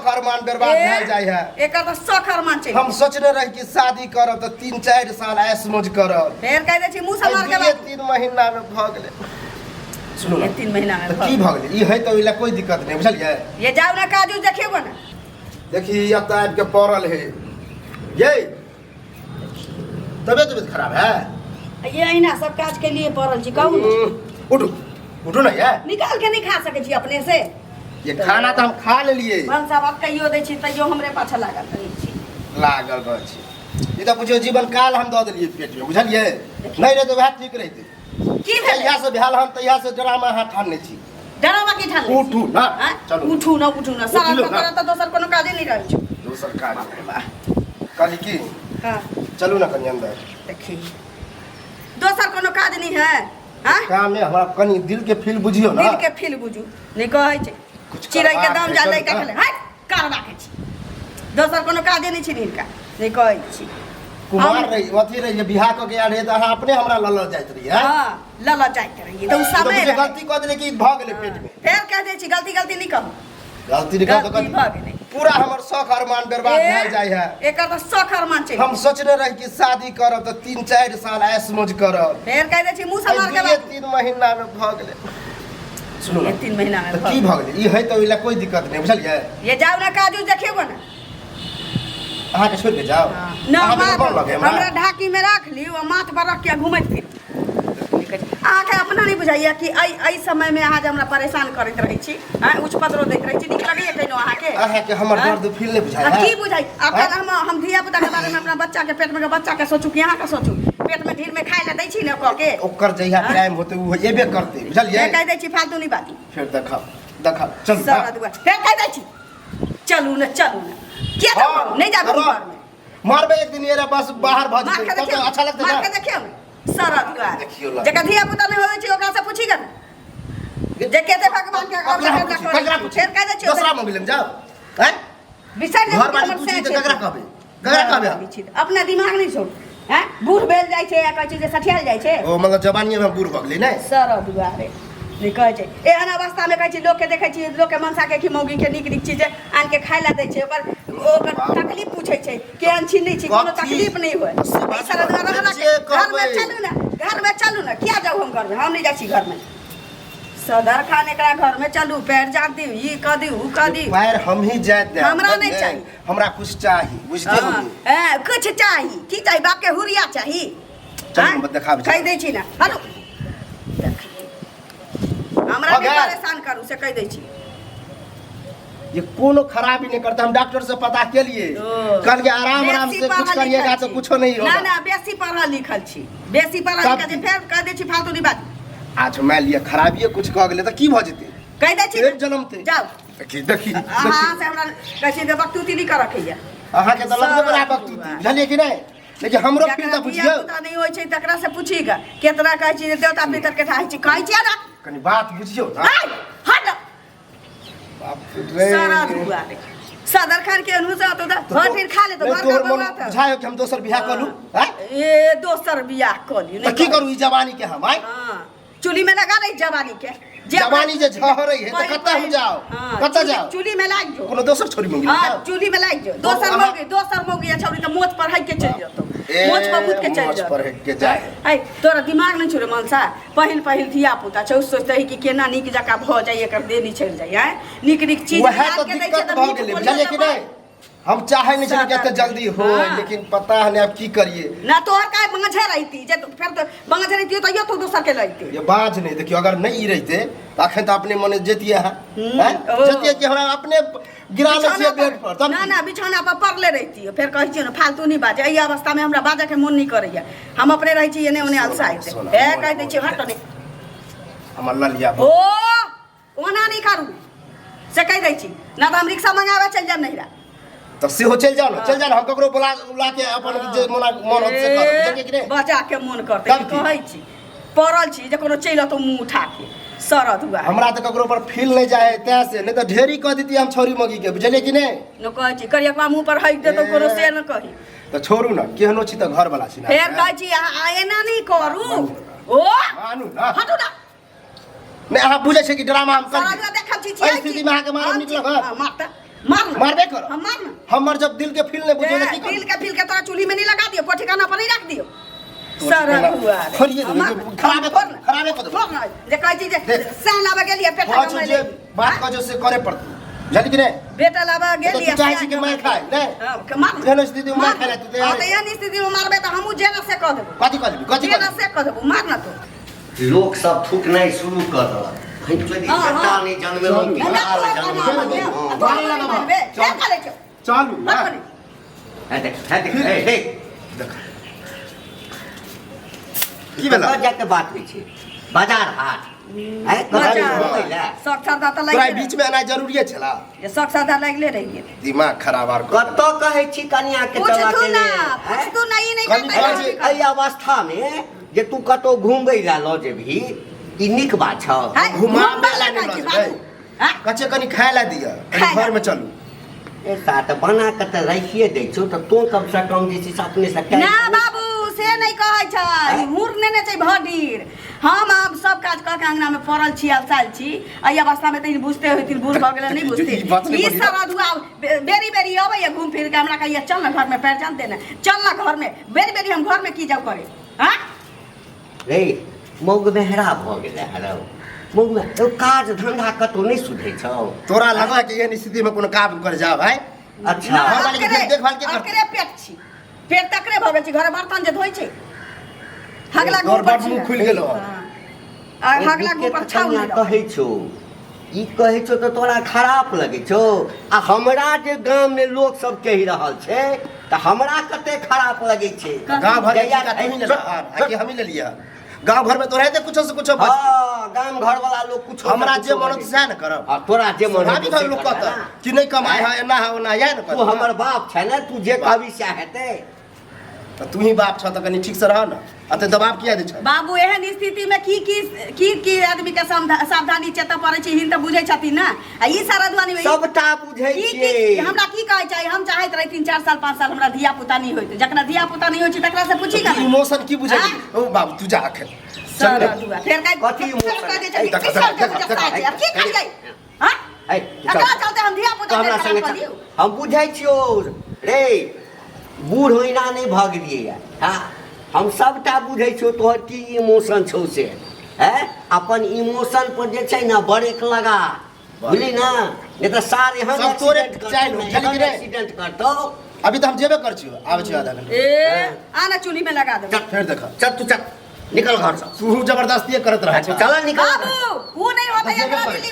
शौक अरमान बर्बाद भए जाय है। एकर त शौक अरमान छै। हम सोचने रही कि शादी करब त 3-4 साल ऐश मौज करब। फेर कह दै छी मुंह से मार के बात। 3 महीना में भ गेले। सुनो ना 3 महीना में की भ गेले? ई है त ओइला कोई दिक्कत नहीं बुझलिए। ये जाओ ना काजू देखियो ना। देखी या त आब के पड़ल है। ये तबीयत खराब है। ये अहिना सब काज के लिए पड़ल छी कहू ना। उठो उठो ना ये। निकाल के नहीं खा सके छी अपने से। ये खाना तो हम खा लेलिए। मन सब अब कहियो दै छी तइयो हमरे पाछा लागल रहै छी। लागल रह छी। ई त बुझियो जीवन काल हम द देलिए पेट में बुझलिए। नहीं रे तो वह ठीक रहते। की भेल? तहिया से भेल हम तहिया से ड्रामा हाथ ठानने छी। डरावा की ठान। उठू ना चलो। उठू ना सारा करत त दोसर कोनो काजे नहीं रहै छै। दोसर काज कली की। हां चलू ना कनी अंदर। देखी दोसर कोनो काज नहीं है। हां काम में हमरा कनी दिल के फील बुझियो ना। दिल के फील बुझू नहीं कहै छै। चिड़ै के दाम जालै का खेले हट कारवा के छी। दोसर कोनो काजे नहीं छै इनका नहीं कहै छी। कुमार रही अथी रही बियाह क के आ रहे त अहाँ अपने हमरा लल जाइत रही है। हां लल जाइत रही तो समय गलती क देले कि भ गेले पेट में। फेर कह दै छी गलती नहीं कहू। गलती नहीं कर गलती भ गेलै। पूरा हमर शौक अरमान बर्बाद भए जाय है। एकर त शौक अरमान छै। हम सोचने रही कि शादी करब त 3-4 साल ऐश मौज करब। फेर कह दै छी मुंह से मार के बात। 3 महीना में भ गेले। सुनो ना 3 महीना में की भ गेले? ई है त ओइला कोई दिक्कत नहीं बुझलिए। ये जाओ ना काजू देखियो ना। अहाँ के छोड़ के जाओ। ना लगे हमरा ढाकी में रख ली और माथ पर रख के घुमैत फिर। अहाँ के अपना नहीं बुझाइया कि आई समय में अहाँ जे हमरा परेशान करैत रहै छी। हां उच्च पत्रो देख रहै छी। निक लगैया कहिनो अहाँ के हमर दर्द फील नहीं बुझाय है। की बुझाई? अखन हम धिया पुता के बारे में अपना बच्चा के पेट में के बच्चा के सोचू कि अहाँ के सोचू। पेट में ढील में खाए ला दै छी न क के। ओकर जहिया टाइम होते उ एबे करते बुझलिए। कह दै छी फालतू नहीं बात। फिर देखा चल सारा दुआ फिर कह दै छी चलू ना क्या जाओ नहीं जाबो घर में। मारबे एक दिन ये बस बाहर भ जेतै तब तो अच्छा लगतै ना। मार के देखियो सारा दुआ देखियो ला। जका धिया पुता नहीं होवे छी ओकरा से पूछी ग। जे केते भगवान के ककरा पूछ फिर कह दै छी दूसरा मंगले में जाओ। हैं विषय घर वाली पूछी त ककरा कहबे अपना दिमाग नहीं छोड़। हैं बूढ़ भेल जाय छै या कहै छै जे सठियाल जाय छै। ओ मगर जवानी में बूढ़ भ गेलै नै। सारा दुआ रे नहीं कहै छै। एहन अवस्था में कहै छी लोग के देखै छी लोग के मनसा के कि मौगी के निक चीज आन के खाय ला दै छै। ओकर तकलीफ पूछै छै केहन छी नहीं छी कोनो तकलीफ नहीं होय। सारा दुआ घर में चलू ना क्या जाऊ हम घर में हम नहीं जाइ छी घर में। सदर खाने का घर में चलू पैर जाती ई क दी उ क दी। पैर हम ही जात दे। हमरा नहीं चाहिए। हमरा कुछ चाहिए बुझते हो। कुछ चाहिए की चाहिए बाप के हुरिया चाहिए। चल मत दिखाब कह दै छी ना हेलो हमरा के परेशान करू से कह दै छी। ये कोनो खराबी नहीं करता। हम डॉक्टर से पता के लिए कल के आराम से कुछ करिएगा तो कुछ नहीं होगा। ना बेसी पढ़ल लिखल छी। बेसी पढ़ल लिखल छी फिर कह दै छी फालतू नहीं बात। आज मैं लिए खराबी कुछ कह गेले त की भ जेते। कह दै छी एक जन्मते जाओ देखी हां से हमरा कहै छी जे बकतूती नहीं कर रखैया। अहाँ के त लगबे बड़ा बकतूती बुझलिए कि नहीं। लेकिन हमरो फिर त बुझियो पता नहीं होय छै तकरा से पूछीगा केतना कहै छी देवता पितर के थाई छी कहै छी ना कनी बात बुझियो ना। हट बाप रे सारा दुआ रे सदर खान के अनु से तो घर फिर खा ले तो घर का बात है। बुझायो कि हम दोसर बियाह कलू हैं। ए दोसर बियाह कलू त की करू ई जवानी के हम आई। हां चुली में लगा दे जवानी के जवानी जे झहरै है त कत्ता हम जाओ कत्ता जाओ। चुली में लाग जो कोनो दोसर छोरी मंगी। हां चुली में लाग जो दोसर मौगी या छोरी त मोच पर है के चल जतो मोच पर मुद के चल मोच पर है के जाए। आई तोरा दिमाग नहीं छोरे मनसा पहिल धिया पुता छौ सोचते कि केना निक जका भ जाय एकर देनी चल जाय है निक चीज वह तो दिक्कत भ गेलै बुझलिए कि नहीं। हम चाहे नहीं कि इतना जल्दी हो लेकिन पता है अब की करिए ना तोहर काय बंगझे रहती जे फिर तो बंगझे रहती तो यो तो दूसर के रहती। ये बात नहीं देखियो अगर नहीं ई रहते त अखन त अपने मने जेतिए है जेतिए कि हमरा अपने गिरा ले छिए बेड पर तब ना बिछौना पर पड़ले रहती फिर कहै छी ना फालतू नहीं बाजे। ई अवस्था में हमरा बाजे के मन नहीं करैया हम अपने रहै छी एने ओने अलसाई ए कह दै छी हट ने हमर ललिया ओ ओना नहीं करू से कह दै छी ना तो हम रिक्शा मंगावे चल जा नहीं रा तो से हो चल जाओ ना हम ककरो बुला के अपन जे मन होत से कर बुझलिए कि नहीं। बचा के मन करते कहै छी पड़ल छी जे कोनो चल तो मुंह उठा के सरद हुआ हमरा त ककरो पर फील नहीं जाए तै से नहीं तो ढेरी कह देती हम छोरी मगी के बुझलिए कि नहीं। न कहै छी करियकवा मुंह पर हक दे तो कोनो से न कही तो छोड़ू ना केहनो छी त घर वाला छी ना। फेर कहै छी एना नहीं करू ओ मानू ना हटू ना नहीं अहाँ बुझे छै कि ड्रामा हम कर सारा देखल छी एहि स्थिति में अहाँ के मारब निकल घर मारता मार मारबे करो हम मारना हमर जब दिल के फील नहीं बुझे की दिल के फील के तोरा चूल्ही में नहीं लगा दियो पोठिकाना पर नहीं रख दियो सारा हुआ खराबे खराबे कर दो जे कहै छी जे सान लाबे गेलिए पेटा पांच जे बात का जो से करे पड़त जानी कि नहीं बेटा लाबे गेलिए तो चाहे छी कि मैं खाए नहीं हां मार जेन स्थिति में मैं खाए तू हां तो एहन स्थिति में मारबे तो हमहु जेना से कह देबो कथी जेना से कह देबो मारना तो लोग सब थूकनाइ शुरू कर दल हंचली बेटा नहीं जन्मे लोग निकाल जन्मे चालू है देख की भेला जाके बात होइ छै बाजार हाट है साक्षरता त तोरा लागि बीच में आना जरूरी छला ये साक्षरता लागले रहि गेल दिमाग खराब आर कत कहै छी कन्या के कुछ चला तू के ना ले कुछ तू नहीं नहीं कनी करता एहि अवस्था में जे तू कतो घूमबै ला ल जेबही ई निक बात छ घुमाबे ला नहीं बाबू कच्चे कनी खाए ला दिया घर में चलू ए साथ बना के त रखिए दै छौ त तू कम से कम जे छै अपने से ना बाबू से नहीं कहै छै मुर नेने छै भडीर हम अब सब काज क के अंगना में पड़ल छी अलसाल छी एहि अवस्था में त बुझते होतिन बूढ़ भ गेल नहीं बुझते ई सब अधुआ बेरी बेरी आबै या घूम फिर के हमरा कहिया चल ना घर में पैर जानते ना चल ना घर में बेरी बेरी हम घर में की जाऊ करे हां रे मौग मेहरा भ गेलै हरौ मौग में तो काज धंधा कतो नहीं सुधै छौ तोरा लगा कि एहन स्थिति में कोनो काम कर जा भाई अच्छा घर वाले के देखभाल के कर अकरे पेट छी पेट तकरे भ गेल छी घर बर्तन जे धोइ छै हगला और बात मुंह खुल गेलो आ हगला के ऊपर छाउ नहीं कहै छौ ई कहै छौ त तोरा खराब लगै छौ आ हमरा जे गांव में लोग सब कहि रहल छै त हमरा कते खराब लगै छै गांव भर के का तुम ले आके हम ही ले लिया गांव घर में तो रहते कुछ से कुछ हां गांव घर वाला लोग कुछ हमरा जे मन से न करब आ तोरा जे मन भाभी घर लोग कहता कि नहीं कमाई है ना है ना है ना तू हमर बाप छै ना तू जे कहबी से हेतै तो तू ही बाप छ त कनी ठीक से रह ना अते दबाव किया दे छ बाबू एहन स्थिति में की आदमी के सावधानी चेता पड़े छै हिन त बुझै छथिन ना आ ई सारा दुआनी में सबटा बुझै छियै हमरा की कहै छै हम चाहैत रही 3-4 साल 5 साल हमरा धिया पुता नहीं होइत जकरा धिया पुता नहीं होय छै तकरा से पूछी का इमोशन की बुझै ओ बाबू तू जा अखन सारा दुआ फिर कथी इमोशन की कर गई हां एकरा चलते हम धिया पुता हमरा संगे हम बुझै छियो रे बूढ़ होइना नहीं भ गेलियै हां हम सबटा बुझै छियो तोहर की इमोशन छौ से हैं अपन इमोशन पर जे छै ना ब्रेक लगा बुझली ना नहीं तो सारे हम सब तोरे चाइल जल्दी रे एक्सीडेंट करतो अभी तो हम जेबे कर छियो आबै छियो आधा घंटा ए आना चूल्ही में लगा दे चल फिर देखा चल तू चल निकल घर से तू जबरदस्ती करत रह चल निकल बाबू वो नहीं होता एकरा दिल्ली